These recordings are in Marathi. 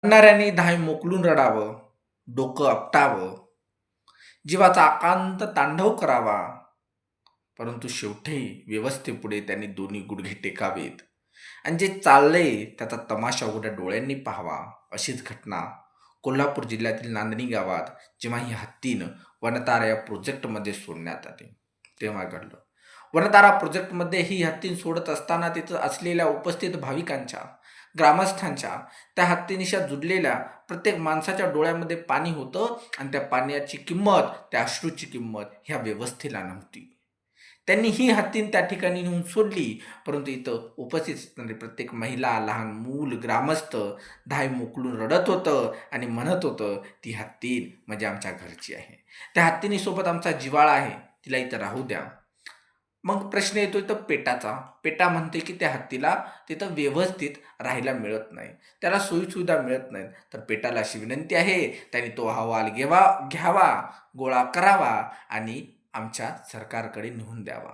रडणाऱ्यांनी धाय मोकलून रडावं, डोकं आपटावं, जीवाचा आकांत तांडव करावा, परंतु शेवटी व्यवस्थेपुढे त्यांनी दोन्ही गुडघे टेकावेत आणि जे चाललंय त्याचा तमाशा उघड्या डोळ्यांनी पाहावा. अशीच घटना कोल्हापूर जिल्ह्यातील नांदणी गावात जेव्हा ही हत्तीनं वनतारा या प्रोजेक्टमध्ये सोडण्यात आली तेव्हा घडलं. वनतारा प्रोजेक्टमध्ये ही हत्तीन सोडत असताना तिथं असलेल्या उपस्थित भाविकांच्या, ग्रामस्थांच्या, त्या हत्तीनिशा जुडलेल्या प्रत्येक माणसाच्या डोळ्यामध्ये पाणी होतं आणि त्या पाण्याची किंमत, त्या अश्रूची किंमत ह्या व्यवस्थेला नव्हती. त्यांनी ही हत्तीन त्या ठिकाणी नेऊन सोडली, परंतु इथं उपस्थित असणारी प्रत्येक महिला, लहान मूल, ग्रामस्थ धाय मोकलून रडत होतं आणि म्हणत होतं, ती हत्तीन म्हणजे आमच्या घरची आहे. त्या हत्तीनीसोबत आमचा जिव्हाळा आहे, तिला इथं राहू द्या. मग प्रश्न येतो इथं पेटाचा. पेटा म्हणते की त्या हत्तीला तिथं व्यवस्थित राहायला मिळत नाही, त्याला सोयीसुविधा मिळत नाहीत. तर पेटाला अशी विनंती आहे, त्याने तो अहवाल घ्यावा, गोळा करावा आणि आमच्या सरकारकडे नेऊन द्यावा.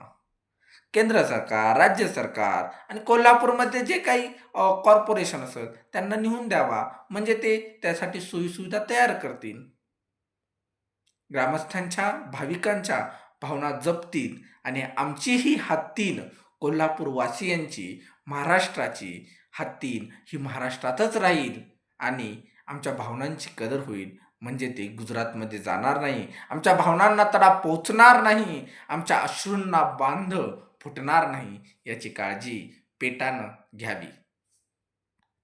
केंद्र सरकार, राज्य सरकार आणि कोल्हापूरमध्ये जे काही कॉर्पोरेशन असेल त्यांना नेऊन द्यावा, म्हणजे ते त्यासाठी सोयीसुविधा तयार करतील. ग्रामस्थांच्या, भाविकांच्या भावना जपतील आणि आमची ही हत्तीन कोल्हापूरवासियांची, महाराष्ट्राची हत्तीन ही महाराष्ट्रातच राहील आणि आमच्या भावनांची कदर होईल. म्हणजे ते गुजरातमध्ये जाणार नाही, आमच्या भावनांना तडा पोचणार नाही, आमच्या अश्रूंना बांध फुटणार नाही, याची काळजी पेटानं घ्यावी.